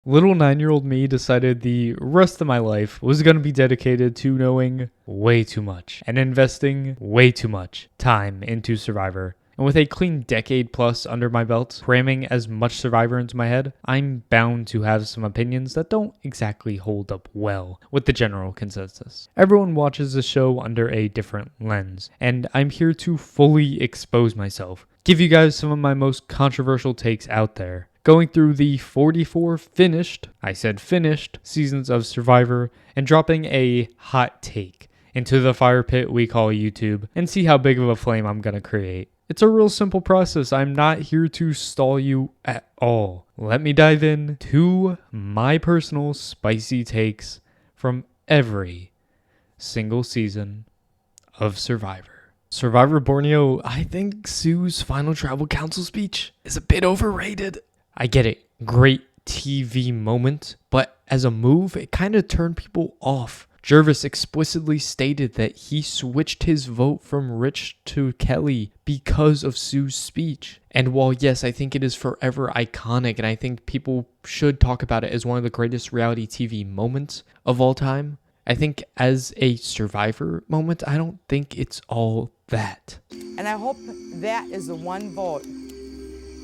Little 9-year-old me decided the rest of my life was going to be dedicated to knowing way too much and investing way too much time into Survivor. And with a clean decade plus under my belt, cramming as much Survivor into my head, I'm bound to have some opinions that don't exactly hold up well with the general consensus. Everyone watches the show under a different lens, and I'm here to fully expose myself, give you guys some of my most controversial takes out there, going through the 44 finished seasons of Survivor and dropping a hot take into the fire pit we call YouTube and see how big of a flame I'm going to create. It's a real simple process. I'm not here to stall you at all. Let me dive in to my personal spicy takes from every single season of Survivor. Survivor Borneo, I think Sue's final tribal council speech is a bit overrated. I get it. Great TV moment, but as a move, it kind of turned people off. Gervais explicitly stated that he switched his vote from Rich to Kelly because of Sue's speech. And while yes, I think it is forever iconic, and I think people should talk about it as one of the greatest reality TV moments of all time, I think as a Survivor moment, I don't think it's all that. And I hope that is the one vote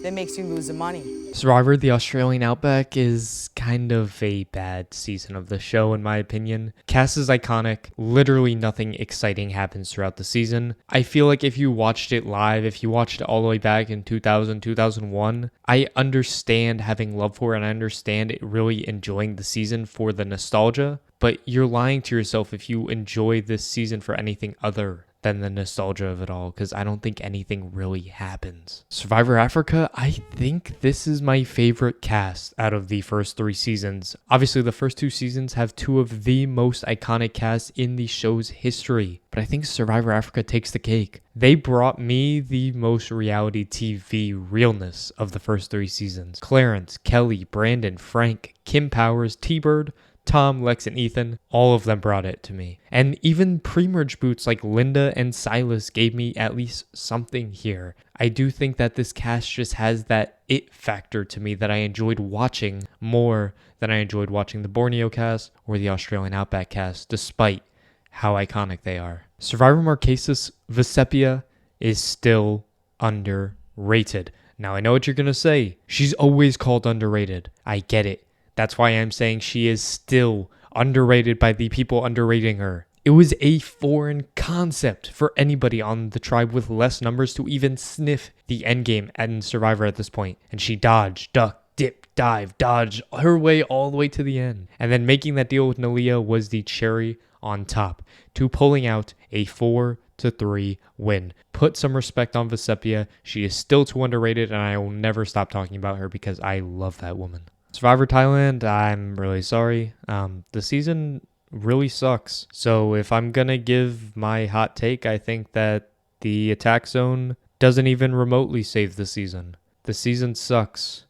that makes you lose the money. Survivor, the Australian Outback, is kind of a bad season of the show, in my opinion. Cast is iconic. Literally nothing exciting happens throughout the season. I feel like if you watched it live, if you watched it all the way back in 2000, 2001, I understand having love for it, and I understand it really enjoying the season for the nostalgia, but you're lying to yourself if you enjoy this season for anything other than the nostalgia of it all, because I don't think anything really happens. Survivor Africa, I think this is my favorite cast out of the first 3 seasons. Obviously, the first 2 seasons have 2 of the most iconic casts in the show's history, but I think Survivor Africa takes the cake. They brought me the most reality TV realness of the first 3 seasons. Clarence, Kelly, Brandon, Frank, Kim Powers, T-Bird, Tom, Lex, and Ethan, all of them brought it to me. And even pre-merge boots like Linda and Silas gave me at least something here. I do think that this cast just has that it factor to me that I enjoyed watching more than I enjoyed watching the Borneo cast or the Australian Outback cast, despite how iconic they are. Survivor Marquesas Vecepia is still underrated. Now, I know what you're going to say. She's always called underrated. I get it. That's why I'm saying she is still underrated by the people underrating her. It was a foreign concept for anybody on the tribe with less numbers to even sniff the endgame in Survivor at this point. And she dodged, ducked, dipped, dived, dodged her way all the way to the end. And then making that deal with Nalia was the cherry on top to pulling out a 4-3 win. Put some respect on Vecepia. She is still too underrated, and I will never stop talking about her because I love that woman. Survivor Thailand, I'm really sorry. The season really sucks. So if I'm going to give my hot take, I think that the attack zone doesn't even remotely save the season. The season sucks.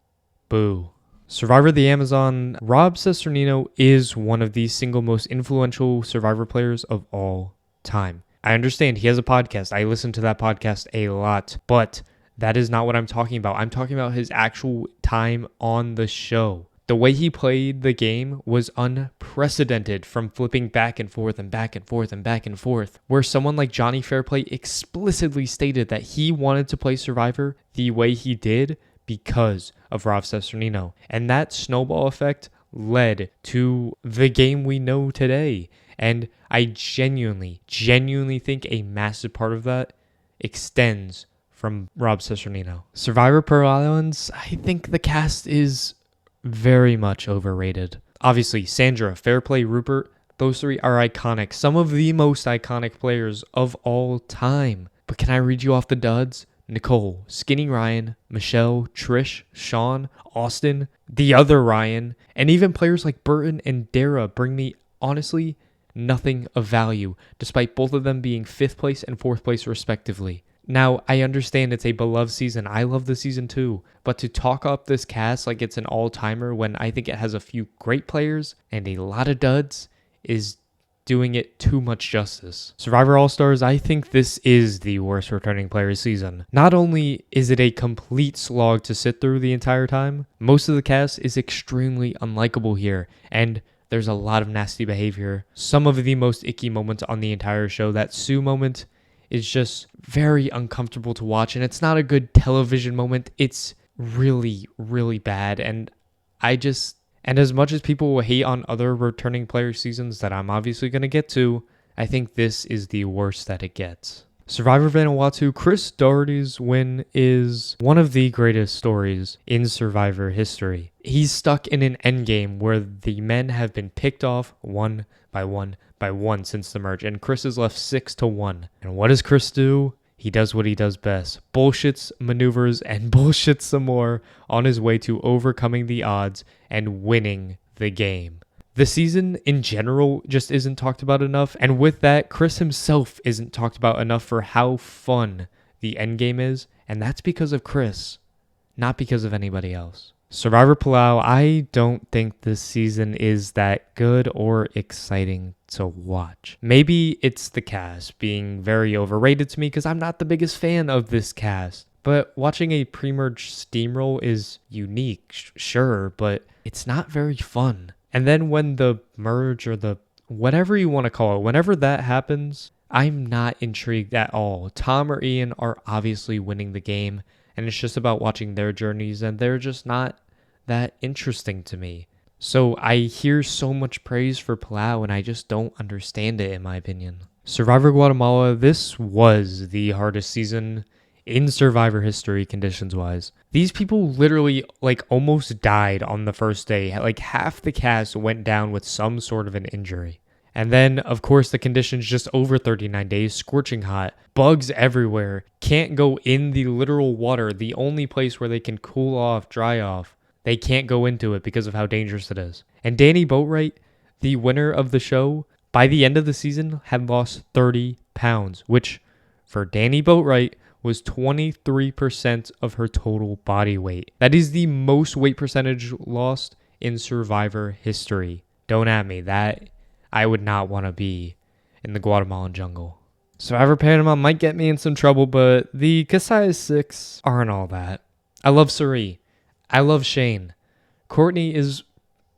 Boo. Survivor the Amazon, Rob Cesternino is one of the single most influential Survivor players of all time. I understand he has a podcast. I listen to that podcast a lot, but that is not what I'm talking about. I'm talking about his actual time on the show. The way he played the game was unprecedented, from flipping back and forth and back and forth and back and forth, where someone like Johnny Fairplay explicitly stated that he wanted to play Survivor the way he did because of Rob Cesternino. And that snowball effect led to the game we know today. And I genuinely think a massive part of that extends from Rob Cesternino. Survivor Pearl Islands, I think the cast is very much overrated. Obviously, Sandra, Fairplay, Rupert, those 3 are iconic. Some of the most iconic players of all time. But can I read you off the duds? Nicole, Skinny Ryan, Michelle, Trish, Sean, Austin, the other Ryan, and even players like Burton and Dara bring me, honestly, nothing of value, despite both of them being 5th place and 4th place respectively. Now, I understand it's a beloved season. I love the season too. But to talk up this cast like it's an all-timer when I think it has a few great players and a lot of duds is doing it too much justice. Survivor All-Stars, I think this is the worst returning player season. Not only is it a complete slog to sit through the entire time, most of the cast is extremely unlikable here, and there's a lot of nasty behavior. Some of the most icky moments on the entire show, that Sue moment is just very uncomfortable to watch, and it's not a good television moment. It's really, really bad, and as much as people will hate on other returning player seasons that I'm obviously going to get to, I think this is the worst that it gets. Survivor Vanuatu, Chris Doherty's win is one of the greatest stories in Survivor history. He's stuck in an endgame where the men have been picked off one by one since the merge, and Chris is left 6-1. And what does Chris do? He does what he does best. Bullshits, maneuvers, and bullshits some more on his way to overcoming the odds and winning the game. The season in general just isn't talked about enough, and with that, Chris himself isn't talked about enough for how fun the endgame is, and that's because of Chris, not because of anybody else. Survivor Palau, I don't think this season is that good or exciting to watch. Maybe it's the cast being very overrated to me because I'm not the biggest fan of this cast. But watching a pre-merge steamroll is unique, sure, but it's not very fun. And then when the merge or the whatever you want to call it, whenever that happens, I'm not intrigued at all. Tom or Ian are obviously winning the game, and it's just about watching their journeys, and they're just not that interesting to me. So I hear so much praise for Palau, and I just don't understand it, in my opinion. Survivor Guatemala, this was the hardest season in Survivor history, conditions-wise. These people literally, almost died on the first day. Half the cast went down with some sort of an injury. And then, of course, the conditions just over 39 days, scorching hot, bugs everywhere, can't go in the literal water, the only place where they can cool off, dry off. They can't go into it because of how dangerous it is. And Danny Boatwright, the winner of the show, by the end of the season had lost 30 pounds, which for Danny Boatwright was 23% of her total body weight. That is the most weight percentage lost in Survivor history. Don't at me. That I would not want to be in the Guatemalan jungle. Survivor Panama might get me in some trouble, but the Kasai 6 aren't all that. I love Suri. I love Shane. Courtney is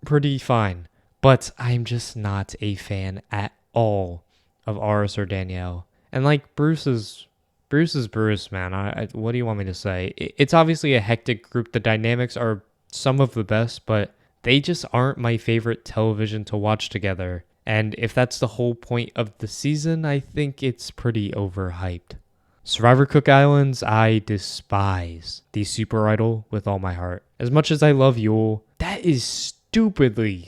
pretty fine, but I'm just not a fan at all of Aris or Danielle. And Bruce is Bruce, man. What do you want me to say? It's obviously a hectic group. The dynamics are some of the best, but they just aren't my favorite television to watch together. And if that's the whole point of the season, I think it's pretty overhyped. Survivor Cook Islands, I despise the Super Idol with all my heart. As much as I love Yule, that is stupidly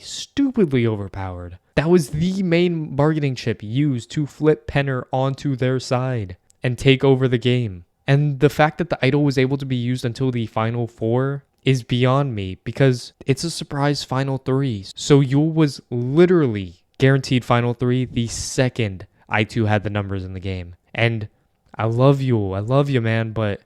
overpowered. That was the main bargaining chip used to flip Penner onto their side and take over the game. And the fact that the idol was able to be used until the final 4 is beyond me because it's a surprise final 3. So Yule was literally guaranteed final 3 the second I2 had the numbers in the game. And I love Yule. I love you, man, but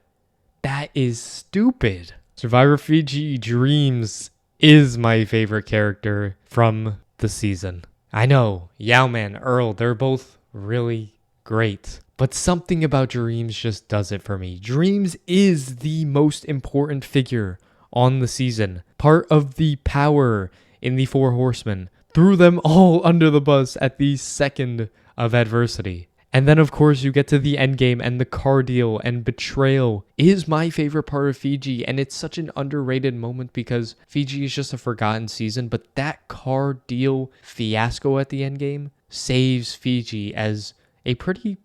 that is stupid. Survivor Fiji Dreams is my favorite character from the season. I know, Yowman, Earl, they're both really great. But something about Dreams just does it for me. Dreams is the most important figure on the season. Part of the power in the 4 Horsemen. Threw them all under the bus at the second of adversity. And then, of course, you get to the end game, and the car deal and betrayal is my favorite part of Fiji. And it's such an underrated moment because Fiji is just a forgotten season. But that car deal fiasco at the end game saves Fiji as a pretty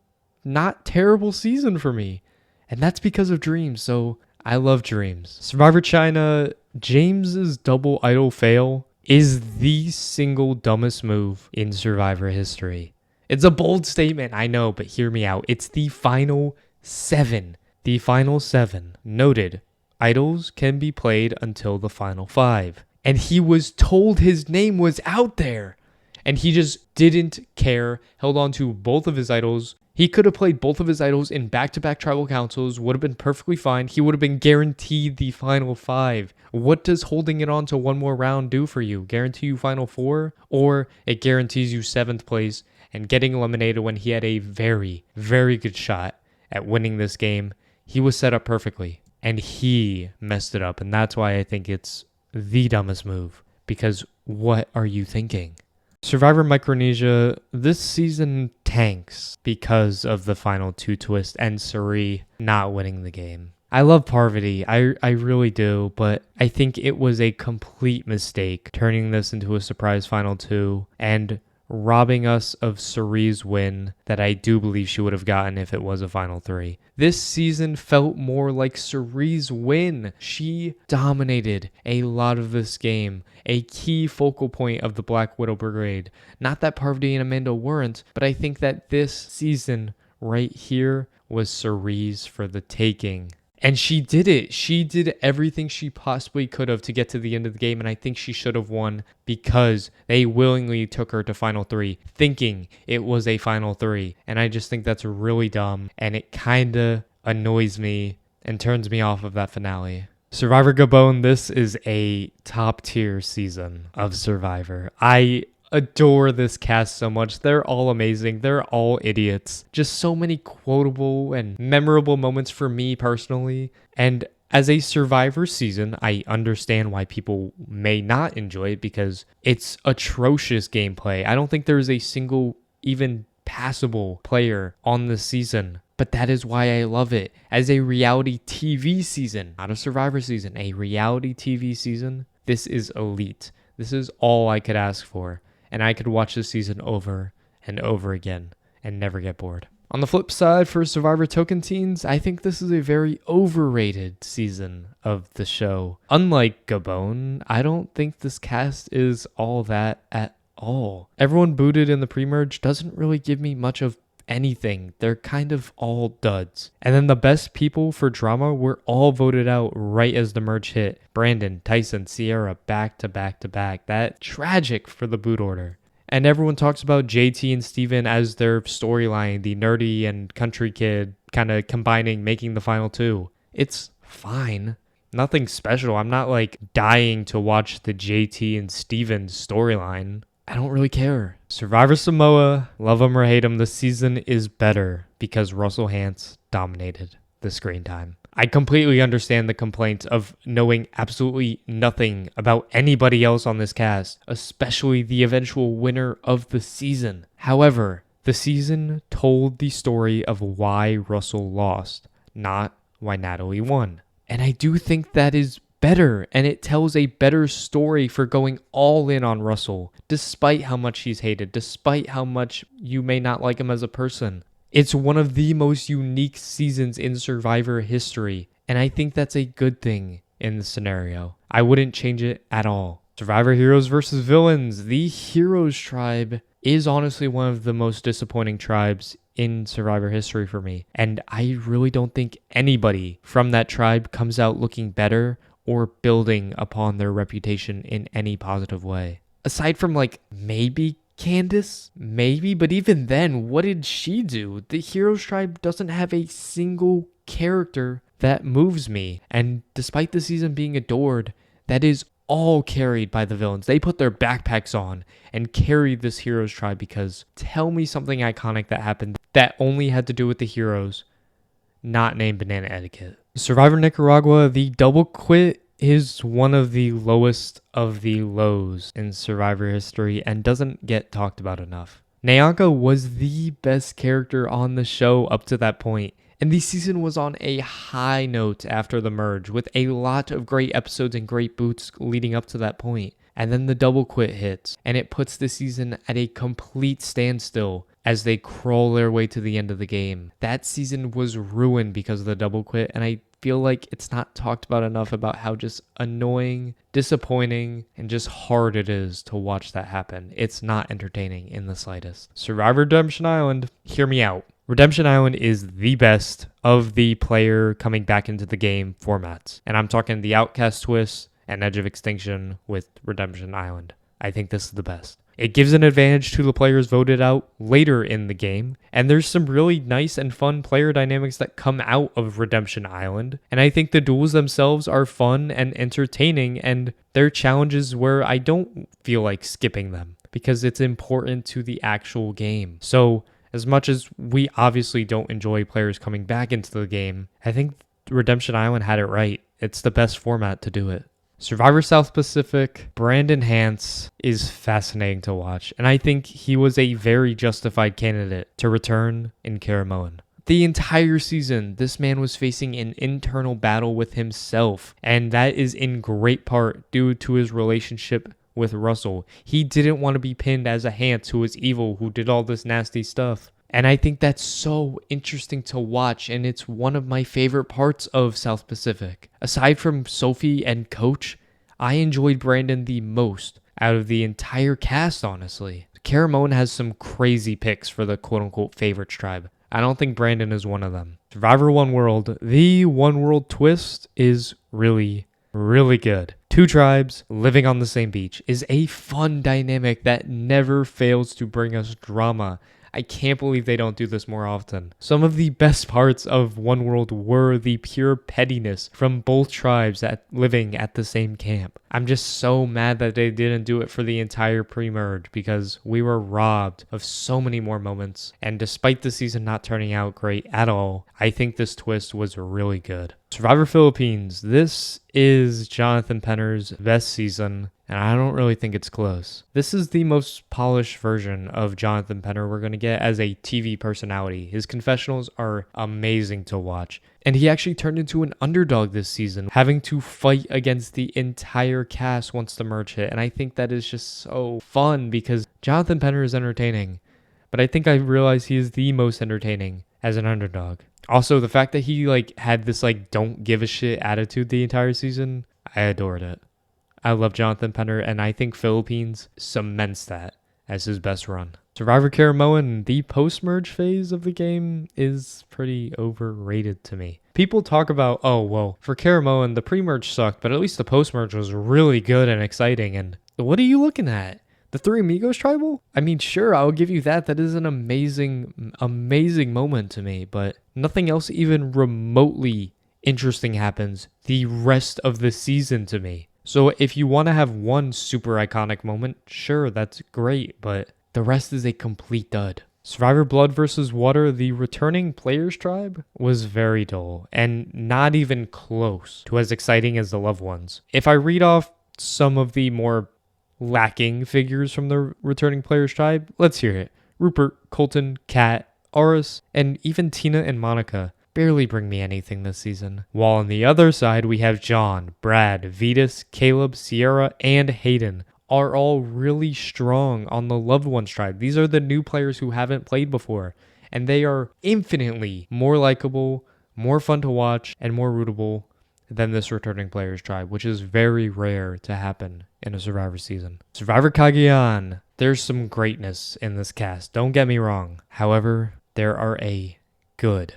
not terrible season for me. And that's because of Dreams. So I love Dreams. Survivor China, James's double idol fail is the single dumbest move in Survivor history. It's a bold statement, I know, but hear me out. It's the final 7. The final 7. Noted, idols can be played until the final 5. And he was told his name was out there. And he just didn't care, held on to both of his idols. He could have played both of his idols in back-to-back tribal councils, would have been perfectly fine. He would have been guaranteed the final 5. What does holding it on to one more round do for you? Guarantee you final 4? Or it guarantees you 7th place and getting eliminated when he had a very, very good shot at winning this game. He was set up perfectly, and he messed it up. And that's why I think it's the dumbest move, because what are you thinking? Survivor Micronesia, this season tanks because of the final 2 twist and Cirie not winning the game. I love Parvati, I really do, but I think it was a complete mistake turning this into a surprise final 2 and robbing us of Cirie's win that I do believe she would have gotten if it was a final 3. This season felt more like Cirie's win. She dominated a lot of this game, a key focal point of the Black Widow Brigade. Not that Parvati and Amanda weren't, but I think that this season right here was Cirie's for the taking. And she did it. She did everything she possibly could have to get to the end of the game, and I think she should have won because they willingly took her to Final 3, thinking it was a Final 3. And I just think that's really dumb, and it kind of annoys me and turns me off of that finale. Survivor Gabon, this is a top-tier season of Survivor. I adore this cast so much. They're all amazing. They're all idiots. Just so many quotable and memorable moments for me personally. And as a Survivor season, I understand why people may not enjoy it because it's atrocious gameplay. I don't think there's a single even passable player on this season. But that is why I love it. As a reality TV season, not a Survivor season, a reality TV season, this is elite. This is all I could ask for. And I could watch this season over and over again and never get bored. On the flip side, for Survivor Tocantins, I think this is a very overrated season of the show. Unlike Gabon, I don't think this cast is all that at all. Everyone booted in the pre-merge doesn't really give me much of anything. They're kind of all duds. And then the best people for drama were all voted out right as the merge hit. Brandon, Tyson, Sierra, back to back to back. That tragic for the boot order. And everyone talks about JT and Steven as their storyline, the nerdy and country kid kind of combining, making the final 2. It's fine. Nothing special. I'm not like dying to watch the JT and Steven storyline. I don't really care. Survivor Samoa, love him or hate him, this season is better because Russell Hantz dominated the screen time. I completely understand the complaint of knowing absolutely nothing about anybody else on this cast, especially the eventual winner of the season. However, the season told the story of why Russell lost, not why Natalie won. And I do think that is better, and it tells a better story for going all in on Russell, despite how much he's hated, despite how much you may not like him as a person. It's one of the most unique seasons in Survivor history, and I think that's a good thing in the scenario. I wouldn't change it at all. Survivor Heroes versus Villains. The Heroes tribe is honestly one of the most disappointing tribes in Survivor history for me, and I really don't think anybody from that tribe comes out looking better or building upon their reputation in any positive way. Aside from like maybe Candace, maybe, but even then, what did she do? The Heroes tribe doesn't have a single character that moves me, and despite the season being adored, that is all carried by the villains. They put their backpacks on and carried this Heroes tribe because tell me something iconic that happened that only had to do with the Heroes, not named Banana Etiquette. Survivor Nicaragua, the double quit is one of the lowest of the lows in Survivor history and doesn't get talked about enough. Nyanka was the best character on the show up to that point, and the season was on a high note after the merge with a lot of great episodes and great boots leading up to that point. And then the double quit hits, and it puts the season at a complete standstill as they crawl their way to the end of the game. That season was ruined because of the double quit, and I feel like it's not talked about enough about how just annoying, disappointing, and just hard it is to watch that happen. It's not entertaining in the slightest. Survivor Redemption Island, hear me out. Redemption Island is the best of the player coming back into the game formats. And I'm talking the Outcast twist and Edge of Extinction with Redemption Island. I think this is the best. It gives an advantage to the players voted out later in the game, and there's some really nice and fun player dynamics that come out of Redemption Island, and I think the duels themselves are fun and entertaining, and they're challenges where I don't feel like skipping them. because it's important to the actual game. So as much as we obviously don't enjoy players coming back into the game, I think Redemption Island had it right. It's the best format to do it. Survivor South Pacific, Brandon Hance is fascinating to watch, and I think he was a very justified candidate to return in Caramoan. The entire season, this man was facing an internal battle with himself, and that is in great part due to his relationship with Russell. He didn't want to be pinned as a Hance who was evil, who did all this nasty stuff. And I think that's so interesting to watch, and it's one of my favorite parts of South Pacific. Aside from Sophie and Coach, I enjoyed Brandon the most out of the entire cast, honestly. Caramoan has some crazy picks for the quote-unquote favorites tribe. I don't think Brandon is one of them. Survivor One World, the One World twist is really good. Two tribes living on the same beach is a fun dynamic that never fails to bring us drama. I can't believe they don't do this more often. Some of the best parts of One World were the pure pettiness from both tribes living at the same camp. I'm just so mad that they didn't do it for the entire pre-merge because we were robbed of so many more moments. And despite the season not turning out great at all, I think this twist was really good. Survivor Philippines. This is Jonathan Penner's best season, and I don't really think it's close. This is the most polished version of Jonathan Penner we're going to get as a TV personality. His confessionals are amazing to watch. And he actually turned into an underdog this season, having to fight against the entire cast once the merge hit. And I think that is just so fun because Jonathan Penner is entertaining. But I think I realized he is the most entertaining as an underdog. Also, the fact that he had this don't give a shit attitude the entire season, I adored it. I love Jonathan Penner, and I think Philippines cements that as his best run. Survivor Caramoan, the post-merge phase of the game is pretty overrated to me. People talk about, oh, well, for Caramoan, the pre-merge sucked, but at least the post-merge was really good and exciting. And what are you looking at? The Three Amigos tribal? I mean, sure, I'll give you that. That is an amazing moment to me, but nothing else even remotely interesting happens the rest of the season to me. So if you want to have one super iconic moment, sure, that's great, but the rest is a complete dud. Survivor Blood vs. Water, the returning players tribe, was very dull and not even close to as exciting as the loved ones. If I read off some of the more lacking figures from the returning players tribe, let's hear it. Rupert, Colton, Kat, Aris, and even Tina and Monica barely bring me anything this season. While on the other side, we have John, Brad, Vetus, Caleb, Sierra, and Hayden are all really strong on the loved ones tribe. These are the new players who haven't played before, and they are infinitely more likable, more fun to watch, and more rootable than this returning players tribe, which is very rare to happen in a Survivor season. Survivor Cagayan. There's some greatness in this cast, don't get me wrong. However, there are a good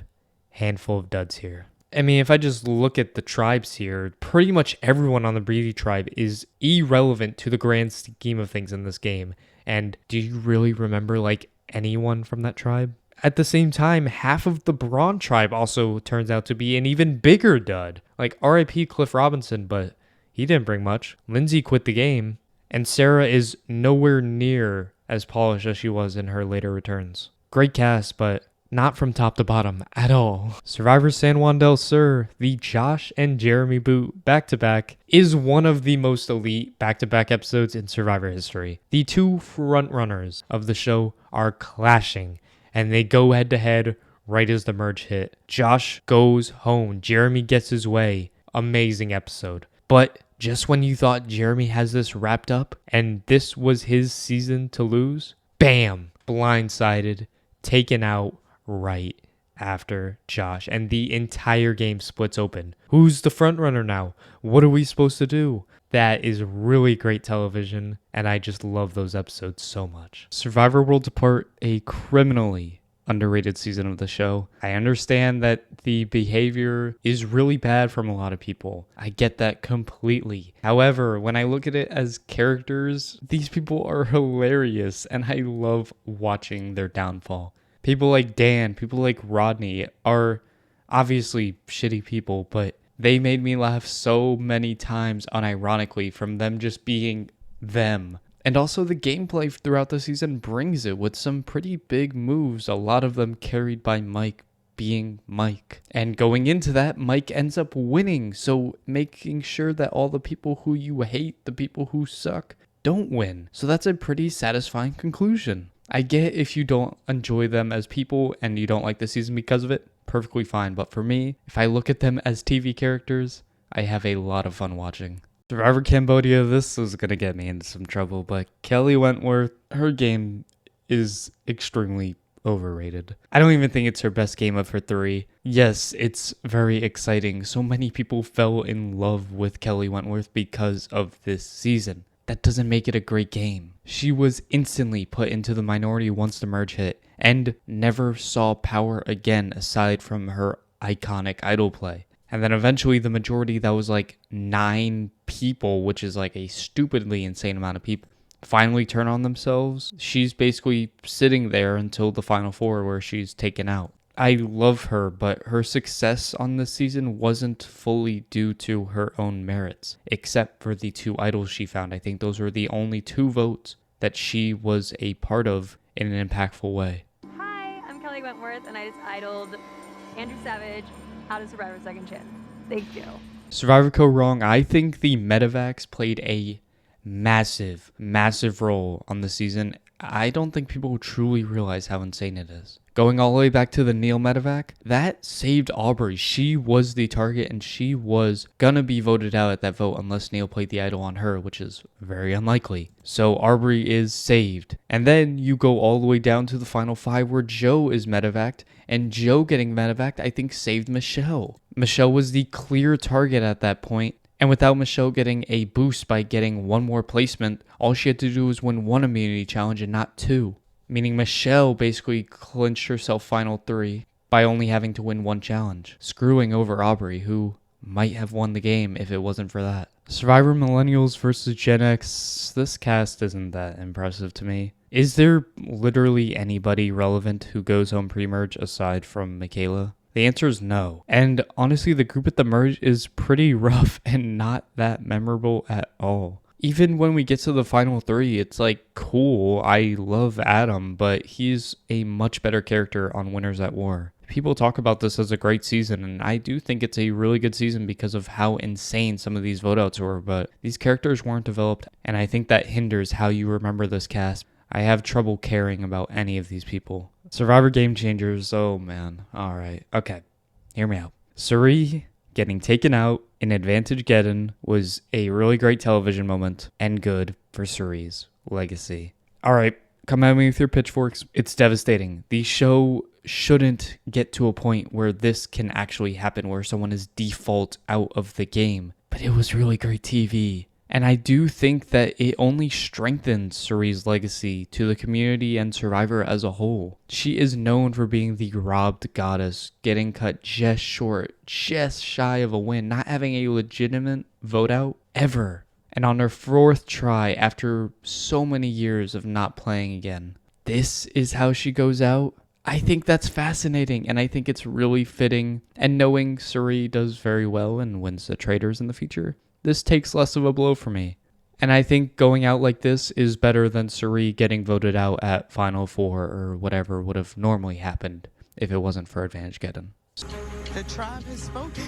handful of duds here. I mean, if I just look at the tribes here, pretty much everyone on the Breedy tribe is irrelevant to the grand scheme of things in this game. And do you really remember anyone from that tribe? At the same time, half of the Braun tribe also turns out to be an even bigger dud. RIP Cliff Robinson, but he didn't bring much. Lindsay quit the game, and Sarah is nowhere near as polished as she was in her later returns. Great cast, but not from top to bottom at all. Survivor San Juan del Sur, the Josh and Jeremy boot back-to-back, is one of the most elite back-to-back episodes in Survivor history. The two frontrunners of the show are clashing, and they go head-to-head right as the merge hit. Josh goes home. Jeremy gets his way. Amazing episode. But just when you thought Jeremy has this wrapped up, and this was his season to lose, bam! Blindsided, taken out, right after Josh, and the entire game splits open. Who's the front runner now? What are we supposed to do? That is really great television, and I just love those episodes so much. Survivor Worlds Apart, a criminally underrated season of the show. I understand that the behavior is really bad from a lot of people. I get that completely. However, when I look at it as characters, these people are hilarious, and I love watching their downfall. People like Dan, people like Rodney are obviously shitty people, but they made me laugh so many times unironically from them just being them. And also the gameplay throughout the season brings it with some pretty big moves, a lot of them carried by Mike being Mike. And going into that, Mike ends up winning, so making sure that all the people who you hate, the people who suck, don't win. So that's a pretty satisfying conclusion. I get if you don't enjoy them as people and you don't like the season because of it, perfectly fine. But for me, if I look at them as TV characters, I have a lot of fun watching. Survivor Cambodia, this is going to get me into some trouble, but Kelly Wentworth, her game is extremely overrated. I don't even think it's her best game of her 3. Yes, it's very exciting. So many people fell in love with Kelly Wentworth because of this season. That doesn't make it a great game. She was instantly put into the minority once the merge hit and never saw power again aside from her iconic idol play. And then eventually the majority, that was like 9 people, which is like a stupidly insane amount of people, finally turn on themselves. She's basically sitting there until the final 4 where she's taken out. I love her, but her success on this season wasn't fully due to her own merits, except for the 2 idols she found. I think those were the only 2 votes that she was a part of in an impactful way. Hi, I'm Kelly Wentworth, and I just idoled Andrew Savage out of Survivor Second Chance. Thank you. Survivor Co. Wrong, I think the medevacs played a massive role on the season. I don't think people truly realize how insane it is. Going all the way back to the Neil medevac, that saved Aubrey. She was the target and she was gonna be voted out at that vote unless Neil played the idol on her, which is very unlikely. So Aubrey is saved. And then you go all the way down to the final 5 where Joe is medevaced, and Joe getting medevaced I think saved Michelle. Michelle was the clear target at that point. And without Michelle getting a boost by getting 1 more placement, all she had to do was win 1 immunity challenge and not 2. Meaning Michelle basically clinched herself final 3 by only having to win 1 challenge, screwing over Aubrey, who might have won the game if it wasn't for that. Survivor Millennials versus Gen X, this cast isn't that impressive to me. Is there literally anybody relevant who goes home pre-merge aside from Michaela? The answer is no. And honestly, the group at the merge is pretty rough and not that memorable at all. Even when we get to the final 3, it's like, cool, I love Adam, but he's a much better character on Winners at War. People talk about this as a great season, and I do think it's a really good season because of how insane some of these vote outs were, but these characters weren't developed, and I think that hinders how you remember this cast. I have trouble caring about any of these people. Survivor Game Changers, oh man, alright, okay, hear me out. Cirie getting taken out in Advantage Geddon was a really great television moment and good for Cirie's legacy. Alright, come at me with your pitchforks. It's devastating. The show shouldn't get to a point where this can actually happen, where someone is default out of the game. But it was really great TV. And I do think that it only strengthens Cirie's legacy to the community and Survivor as a whole. She is known for being the robbed goddess, getting cut just short, just shy of a win, not having a legitimate vote out ever. And on her 4th try, after so many years of not playing again, this is how she goes out. I think that's fascinating, and I think it's really fitting. And knowing Cirie does very well and wins the Traitors in the future, this takes less of a blow for me. And I think going out like this is better than Cirie getting voted out at Final 4 or whatever would have normally happened if it wasn't for Advantage Geddon. The tribe has spoken.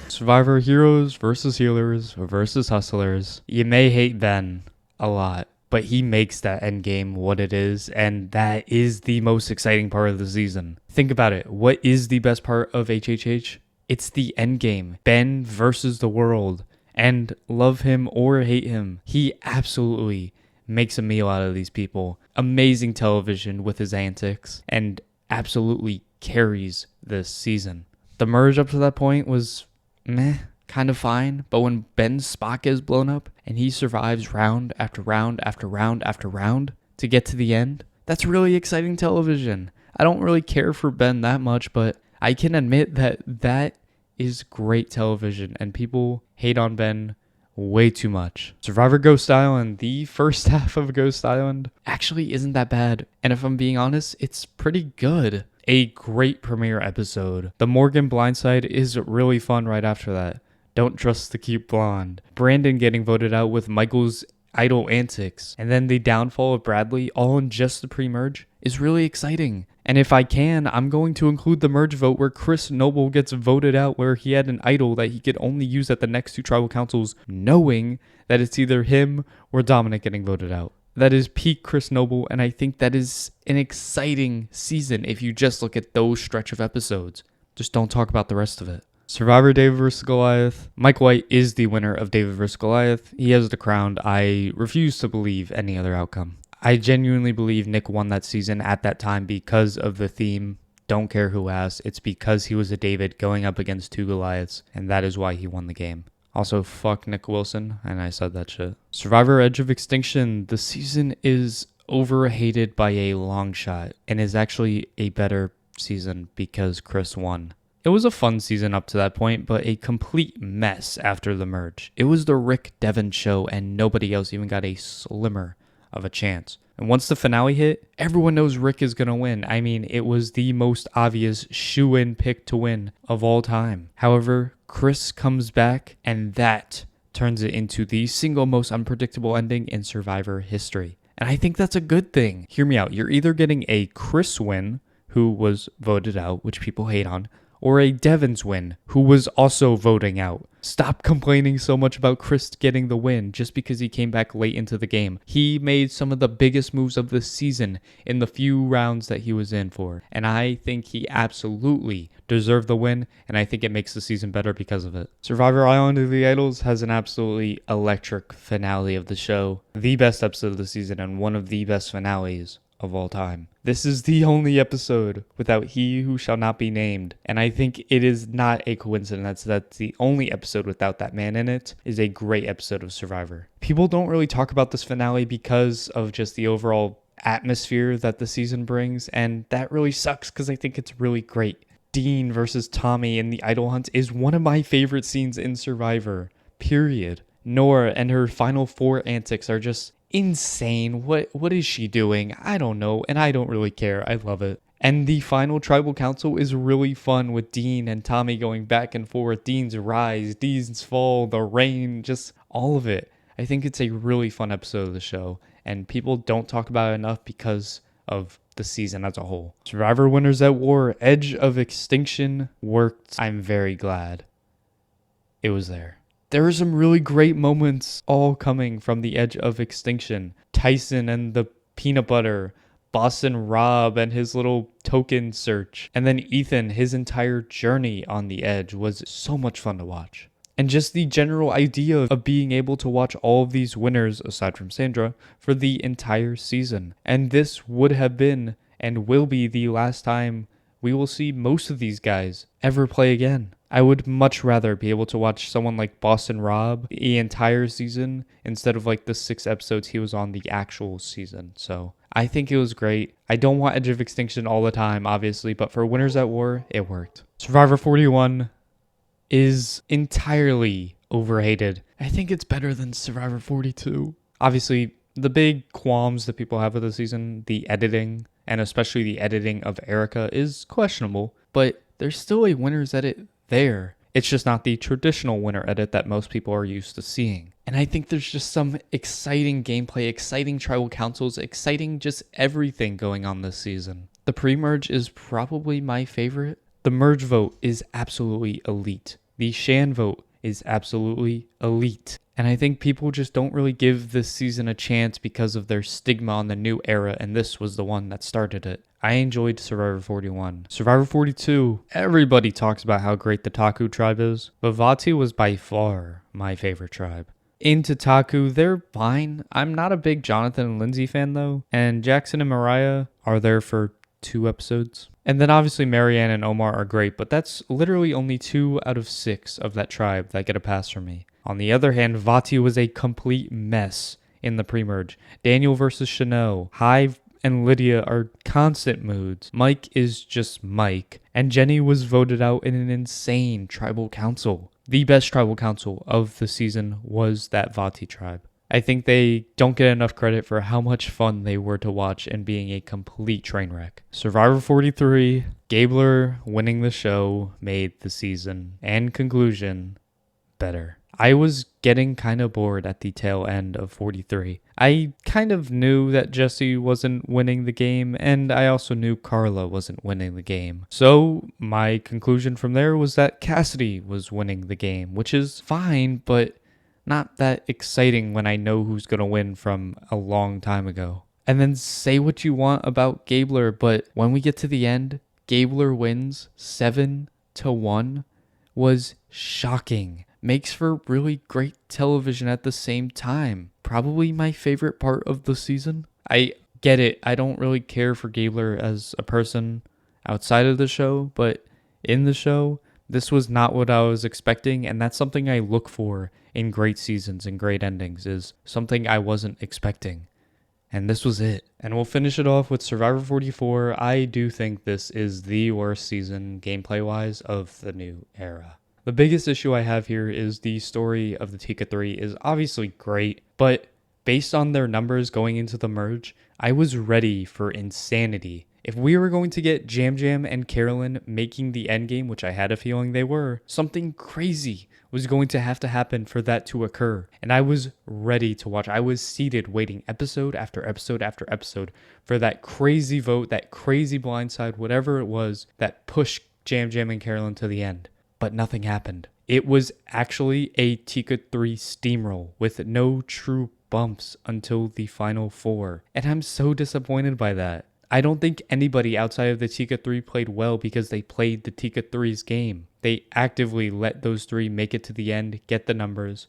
Survivor Heroes versus Healers versus Hustlers. You may hate Ben a lot, but he makes that endgame what it is, and that is the most exciting part of the season. Think about it. What is the best part of HHH? It's the endgame. Ben versus the world. And love him or hate him, he absolutely makes a meal out of these people. Amazing television with his antics, and absolutely carries this season. The merge up to that point was meh, kind of fine, but when Ben's Spock is blown up and he survives round after round after round after round to get to the end, that's really exciting television. I don't really care for Ben that much, but I can admit that that is great television, and people hate on Ben way too much. Survivor Ghost Island, the first half of Ghost Island, actually isn't that bad, and if I'm being honest, it's pretty good. A great premiere episode. The Morgan blindside is really fun right after that. Don't trust the cute blonde. Brandon getting voted out with Michael's idle antics. And then the downfall of Bradley all in just the pre-merge is really exciting. And if I can, I'm going to include the merge vote where Chris Noble gets voted out, where he had an idol that he could only use at the next 2 tribal councils, knowing that it's either him or Dominic getting voted out. That is peak Chris Noble, and I think that is an exciting season if you just look at those stretch of episodes. Just don't talk about the rest of it. Survivor David vs. Goliath. Mike White is the winner of David vs. Goliath. He has the crown. I refuse to believe any other outcome. I genuinely believe Nick won that season at that time because of the theme. Don't care who asked. It's because he was a David going up against 2 Goliaths, and that is why he won the game. Also, fuck Nick Wilson, and I said that shit. Survivor Edge of Extinction. The season is overhated by a long shot, and is actually a better season because Chris won. It was a fun season up to that point, but a complete mess after the merge. It was the Rick Devon show, and nobody else even got a slimmer of a chance. And once the finale hit, everyone knows Rick is going to win. I mean, it was the most obvious shoo-in pick to win of all time. However, Chris comes back, and that turns it into the single most unpredictable ending in Survivor history. And I think that's a good thing. Hear me out. You're either getting a Chris win, who was voted out, which people hate on, or a Devon's win, who was also voting out. Stop complaining so much about Chris getting the win just because he came back late into the game. He made some of the biggest moves of the season in the few rounds that he was in for. And I think he absolutely deserved the win, and I think it makes the season better because of it. Survivor Island of the Idols has an absolutely electric finale of the show. The best episode of the season and one of the best finales of all time. This is the only episode without He Who Shall Not Be Named, and I think it is not a coincidence that the only episode without that man in it is a great episode of Survivor. People don't really talk about this finale because of just the overall atmosphere that the season brings, and that really sucks because I think it's really great. Dean versus Tommy in the Idol Hunt is one of my favorite scenes in Survivor, period. Nora and her final 4 antics are just insane. What is she doing? I don't know, and I don't really care. I love it. And the final tribal council is really fun with Dean and Tommy going back and forth. Dean's rise, Dean's fall, the rain, just all of it. I think it's a really fun episode of the show, and people don't talk about it enough because of the season as a whole. Survivor Winners at War, Edge of Extinction worked. I'm very glad it was there. There are some really great moments all coming from the Edge of Extinction. Tyson and the peanut butter, Boston Rob and his little token search, and then Ethan, his entire journey on the Edge was so much fun to watch. And just the general idea of being able to watch all of these winners, aside from Sandra, for the entire season. And this would have been and will be the last time we will see most of these guys ever play again. I would much rather be able to watch someone like Boston Rob the entire season instead of like the 6 episodes he was on the actual season. So I think it was great. I don't want Edge of Extinction all the time, obviously, but for Winners at War, it worked. Survivor 41 is entirely overhated. I think it's better than Survivor 42. Obviously, the big qualms that people have with the season, the editing, and especially the editing of Erica, is questionable, but there's still a winner's edit there. It's just not the traditional winner edit that most people are used to seeing. And I think there's just some exciting gameplay, exciting tribal councils, exciting just everything going on this season. The pre-merge is probably my favorite. The merge vote is absolutely elite. The Shan vote is absolutely elite. And I think people just don't really give this season a chance because of their stigma on the new era, and this was the one that started it. I enjoyed Survivor 41. Survivor 42, everybody talks about how great the Taku tribe is, but Vati was by far my favorite tribe. Into Taku, they're fine. I'm not a big Jonathan and Lindsay fan though, and Jackson and Mariah are there for 2 episodes. And then obviously Marianne and Omar are great, but that's literally only 2 out of 6 of that tribe that get a pass from me. On the other hand, Vati was a complete mess in the pre-merge. Daniel versus Chanel, Hive and Lydia are constant moods. Mike is just Mike. And Jenny was voted out in an insane tribal council. The best tribal council of the season was that Vati tribe. I think they don't get enough credit for how much fun they were to watch and being a complete train wreck. Survivor 43, Gabler winning the show made the season. And conclusion, better. I was getting kind of bored at the tail end of 43. I kind of knew that Jesse wasn't winning the game, and I also knew Carla wasn't winning the game. So my conclusion from there was that Cassidy was winning the game, which is fine, but not that exciting when I know who's going to win from a long time ago. And then say what you want about Gabler, but when we get to the end, Gabler wins 7-1 was shocking. Makes for really great television at the same time. Probably my favorite part of the season. I get it. I don't really care for Gabler as a person outside of the show, but in the show, this was not what I was expecting, and that's something I look for in great seasons and great endings, is something I wasn't expecting. And this was it. And we'll finish it off with Survivor 44. I do think this is the worst season, gameplay-wise, of the new era. The biggest issue I have here is the story of the Tika 3 is obviously great, but based on their numbers going into the merge, I was ready for insanity. If we were going to get Jam Jam and Carolyn making the endgame, which I had a feeling they were, something crazy was going to happen for that to occur. And I was ready to watch. I was seated waiting episode after episode after episode for that crazy vote, that crazy blindside, whatever it was that pushed Jam Jam and Carolyn to the end. But nothing happened. It was actually a Tika 3 steamroll with no true bumps until the final 4. And I'm so disappointed by that. I don't think anybody outside of the Tika 3 played well because they played the Tika 3's game. They actively let those 3 make it to the end, get the numbers,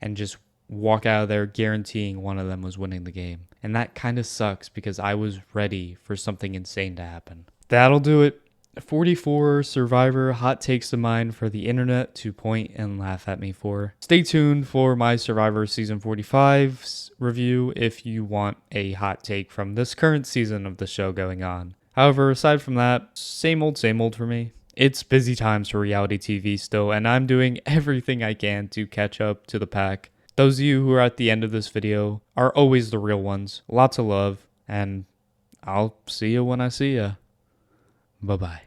and just walk out of there guaranteeing one of them was winning the game. And that kind of sucks because I was ready for something insane to happen. That'll do it. 44 Survivor hot takes of mine for the internet to point and laugh at me for. Stay tuned for my Survivor Season 45 review if you want a hot take from this current season of the show going on. However, aside from that, same old for me. It's busy times for reality TV still, and I'm doing everything I can to catch up to the pack. Those of you who are at the end of this video are always the real ones. Lots of love, and I'll see you when I see ya. Bye-bye.